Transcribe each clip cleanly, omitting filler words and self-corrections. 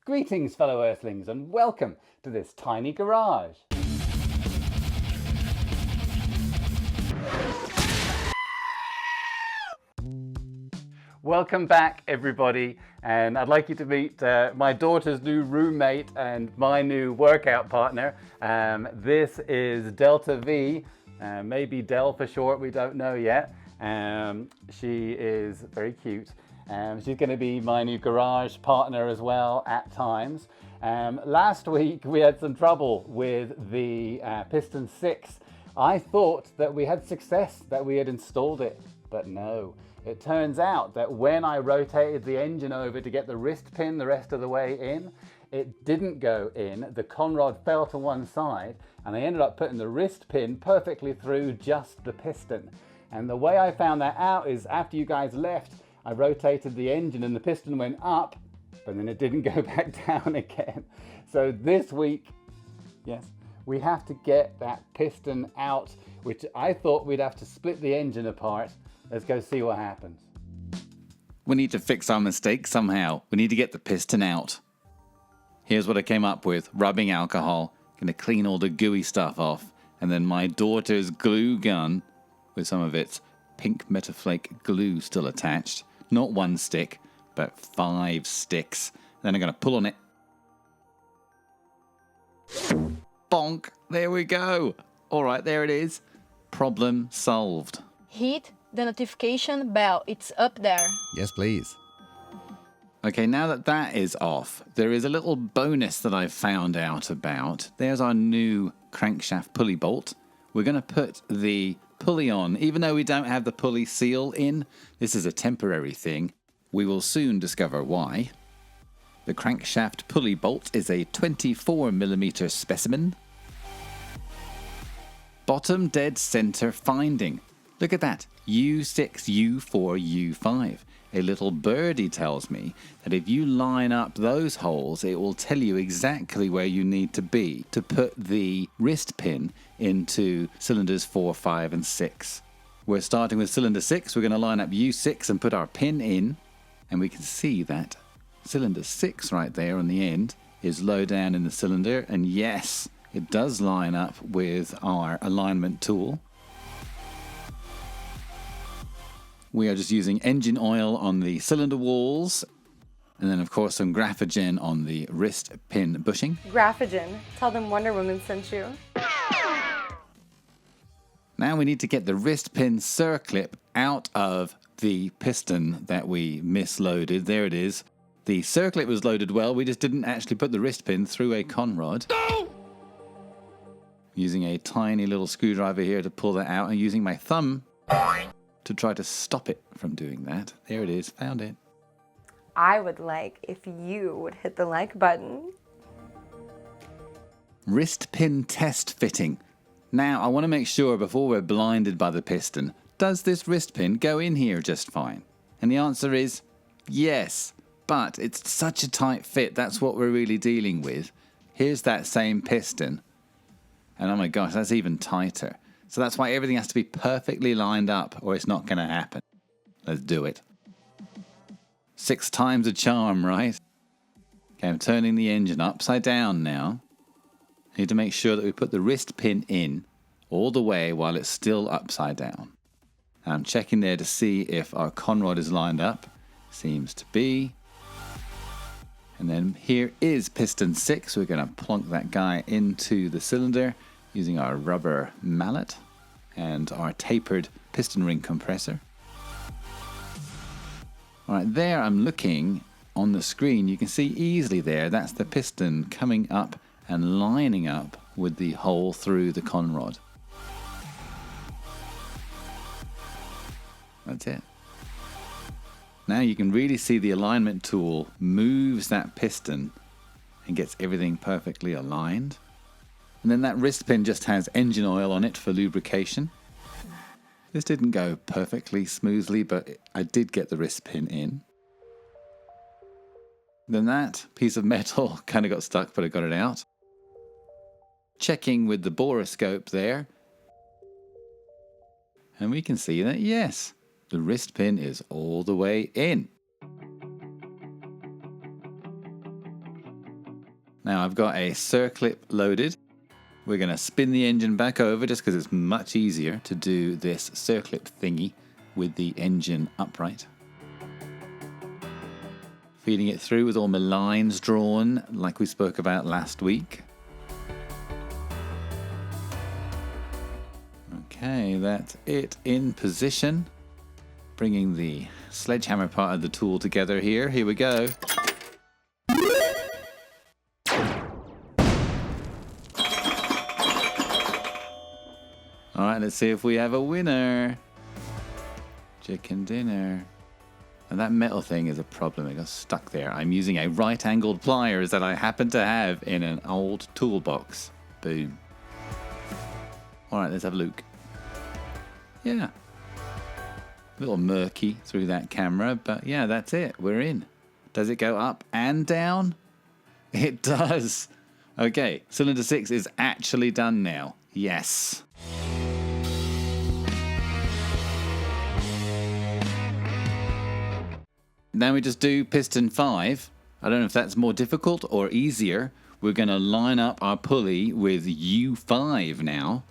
Greetings fellow Earthlings and welcome to this tiny garage. Welcome back everybody, and I'd like you to meet my daughter's new roommate and my new workout partner. This is Delta V, maybe Del for short, we don't know yet. She is very cute. She's going to be my new garage partner as well at times. Last week we had some trouble with the Piston 6. I thought that we had success, that we had installed it, but no. It turns out that when I rotated the engine over to get the wrist pin the rest of the way in, it didn't go in. The conrod fell to one side and I ended up putting the wrist pin perfectly through just the piston. And the way I found that out is after you guys left, I rotated the engine and the piston went up, but then it didn't go back down again. So this week, yes, we have to get that piston out, which I thought we'd have to split the engine apart. Let's go see what happens. We need to fix our mistake somehow. We need to get the piston out. Here's what I came up with. Rubbing alcohol. Gonna clean all the gooey stuff off. And then my daughter's glue gun with some of its pink Metaflake glue still attached. Not one stick, but 5 sticks. Then I'm gonna pull on it. Bonk. There we go. All right, there it is. Problem solved. Hit the notification bell. It's up there. Yes, please. Okay, now that that is off, there is a little bonus that I've found out about. There's our new crankshaft pulley bolt. We're going to put the pulley on, even though we don't have the pulley seal in. This is a temporary thing. We will soon discover why. The crankshaft pulley bolt is a 24mm specimen. Bottom dead center finding. Look at that. U6, U4, U5. A little birdie tells me that if you line up those holes, it will tell you exactly where you need to be to put the wrist pin into cylinders 4, 5, and 6. We're starting with cylinder 6. We're going to line up U6 and put our pin in. And we can see that cylinder 6 right there on the end is low down in the cylinder. And yes, it does line up with our alignment tool. We are just using engine oil on the cylinder walls, and then of course some graphogen on the wrist pin bushing. Graphogen. Tell them Wonder Woman sent you. Now we need to get the wrist pin circlip out of the piston that we misloaded. There it is. The circlip was loaded well, we just didn't actually put the wrist pin through a conrod. No! Using a tiny little screwdriver here to pull that out and using my thumb to try to stop it from doing that. There it is, found it. I would like if you would hit the like button. Wrist pin test fitting. Now I want to make sure before we're blinded by the piston, does this wrist pin go in here just fine? And the answer is yes, but it's such a tight fit, that's what we're really dealing with. Here's that same piston, and oh my gosh, that's even tighter. So that's why everything has to be perfectly lined up or it's not going to happen. Let's do it. 6 times a charm, right? Okay, I'm turning the engine upside down now. I need to make sure that we put the wrist pin in all the way while it's still upside down. I'm checking there to see if our conrod is lined up. Seems to be. And then here is piston 6. We're going to plunk that guy into the cylinder using our rubber mallet and our tapered piston ring compressor. All right, there I'm looking on the screen. You can see easily there, that's the piston coming up and lining up with the hole through the conrod. That's it. Now you can really see the alignment tool moves that piston and gets everything perfectly aligned. And then that wrist pin just has engine oil on it for lubrication. This didn't go perfectly smoothly, but I did get the wrist pin in. Then that piece of metal kind of got stuck, but I got it out. Checking with the boroscope there. And we can see that, yes, the wrist pin is all the way in. Now I've got a Circlip loaded. We're going to spin the engine back over just because it's much easier to do this Circlip thingy with the engine upright. Feeding it through with all my lines drawn like we spoke about last week. Okay, that's it in position. Bringing the sledgehammer part of the tool together here. Here we go. All right, let's see if we have a winner. Chicken dinner. And that metal thing is a problem. It got stuck there. I'm using a right-angled pliers that I happen to have in an old toolbox. Boom. All right, let's have a look. Yeah. A little murky through that camera, but yeah, that's it. We're in. Does it go up and down? It does. Okay, cylinder 6 is actually done now. Yes. Now we just do piston 5. I don't know if that's more difficult or easier. We're going to line up our pulley with U5 now.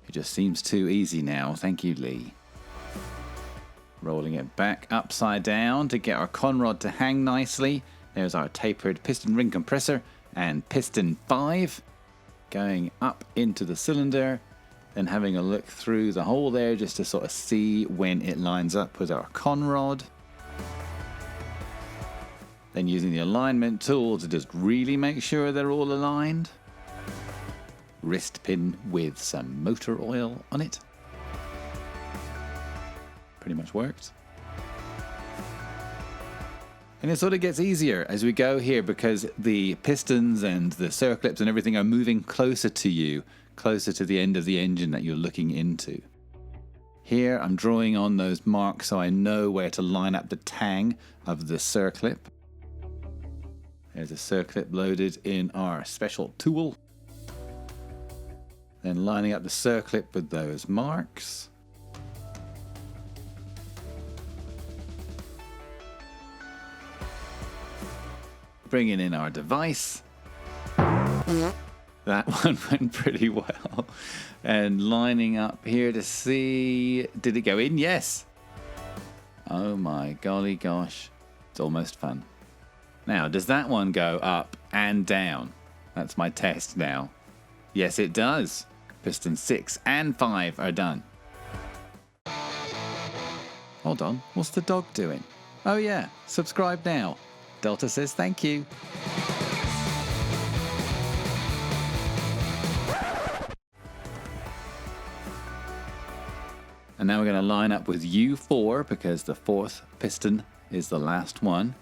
It just seems too easy now. Thank you, Lee. Rolling it back upside down to get our conrod to hang nicely. There's our tapered piston ring compressor and piston 5 going up into the cylinder. Then having a look through the hole there just to sort of see when it lines up with our conrod. Then using the alignment tool to just really make sure they're all aligned. Wrist pin with some motor oil on it. Pretty much worked. And it sort of gets easier as we go here because the pistons and the circlips and everything are moving closer to you, closer to the end of the engine that you're looking into. Here I'm drawing on those marks so I know where to line up the tang of the circlip. There's a circlip loaded in our special tool. Then lining up the circlip with those marks. Bringing in our device. That one went pretty well. And lining up here to see, did it go in? Yes. Oh my golly gosh. It's almost fun. Now, does that one go up and down? That's my test now. Yes, it does. Piston 6 and 5 are done. Hold on, what's the dog doing? Oh yeah, subscribe now. Delta says thank you. And now we're going to line up with U4 because the 4th piston is the last one.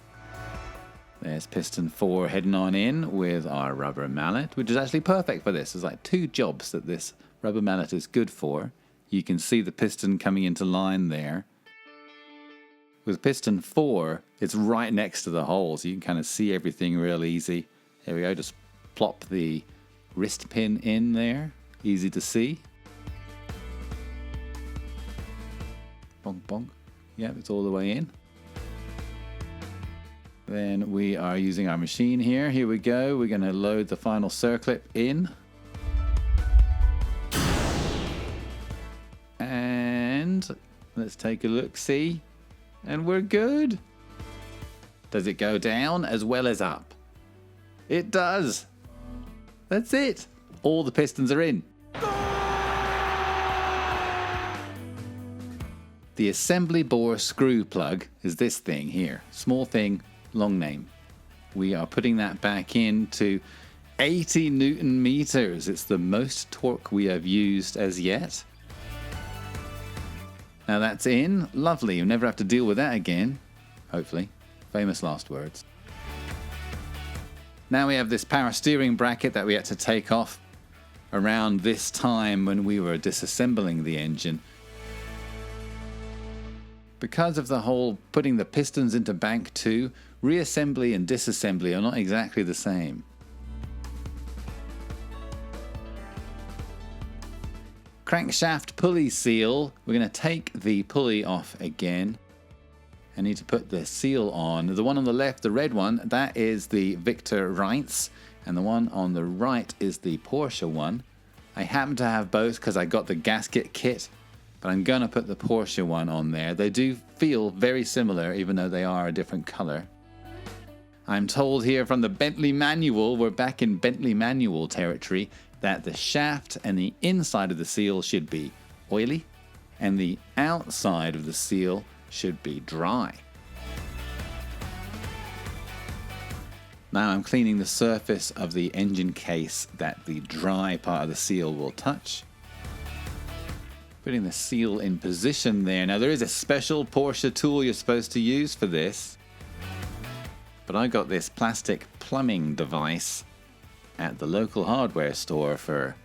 There's piston 4 heading on in with our rubber mallet, which is actually perfect for this. There's like 2 jobs that this rubber mallet is good for. You can see the piston coming into line there. With piston 4, it's right next to the hole, so you can kind of see everything real easy. There we go, just plop the wrist pin in there. Easy to see. Bonk, bonk. Yep, it's all the way in. Then we are using our machine here. Here we go. We're going to load the final circlip in. And let's take a look, see? And we're good. Does it go down as well as up? It does. That's it. All the pistons are in. The assembly bore screw plug is this thing here. Small thing, long name. We are putting that back into 80 Newton meters. It's the most torque we have used as yet. Now that's in. Lovely. You'll never have to deal with that again. Hopefully. Famous last words. Now we have this power steering bracket that we had to take off around this time when we were disassembling the engine. Because of the whole putting the pistons into bank 2, reassembly and disassembly are not exactly the same. Crankshaft pulley seal. We're going to take the pulley off again. I need to put the seal on. The one on the left, the red one, that is the Victor Reitz. and the one on the right is the Porsche one. I happen to have both because I got the gasket kit, but I'm going to put the Porsche one on there. They do feel very similar even though they are a different color. I'm told here from the Bentley manual, we're back in Bentley manual territory, that the shaft and the inside of the seal should be oily and the outside of the seal should be dry. Now I'm cleaning the surface of the engine case that the dry part of the seal will touch. Putting the seal in position there. Now there is a special Porsche tool you're supposed to use for this, but I got this plastic plumbing device at the local hardware store for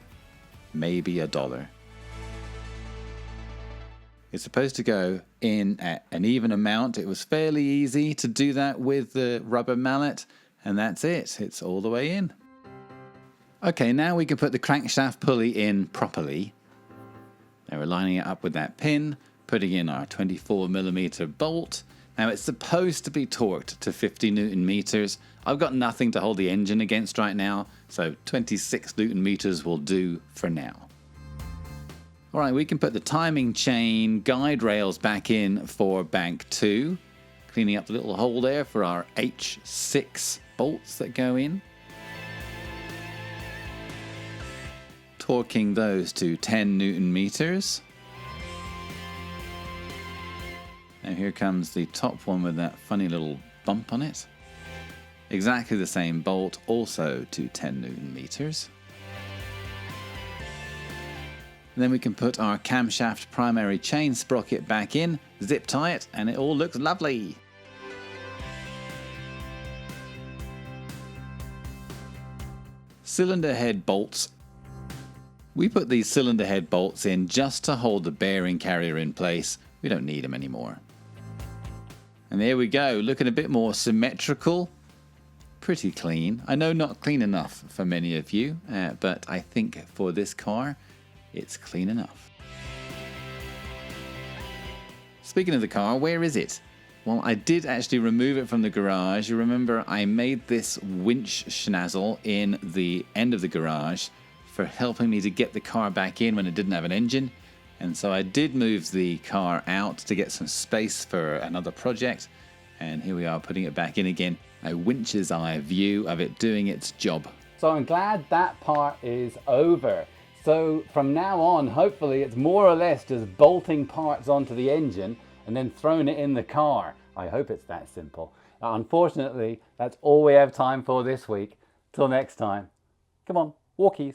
maybe $1. It's supposed to go in at an even amount. It was fairly easy to do that with the rubber mallet, and that's it. It's all the way in. Okay, now we can put the crankshaft pulley in properly. Now we're lining it up with that pin, putting in our 24mm bolt. Now it's supposed to be torqued to 50 Newton meters. I've got nothing to hold the engine against right now, so 26 Newton meters will do for now. Alright, we can put the timing chain guide rails back in for bank 2. Cleaning up the little hole there for our H6 bolts that go in. Torquing those to 10 Newton meters. Now here comes the top one with that funny little bump on it. Exactly the same bolt, also to 10 Newton meters. And then we can put our camshaft primary chain sprocket back in, zip tie it, and it all looks lovely. Cylinder head bolts. We put these cylinder head bolts in just to hold the bearing carrier in place. We don't need them anymore. And there we go, looking a bit more symmetrical. Pretty clean. I know not clean enough for many of you, but I think for this car, it's clean enough. Speaking of the car, where is it? Well, I did actually remove it from the garage. You remember I made this winch schnazzle in the end of the garage for helping me to get the car back in when it didn't have an engine. And so I did move the car out to get some space for another project. And here we are putting it back in again. A winch's eye view of it doing its job. So I'm glad that part is over. So from now on, hopefully it's more or less just bolting parts onto the engine and then throwing it in the car. I hope it's that simple. Unfortunately, that's all we have time for this week. Till next time. Come on, walkies.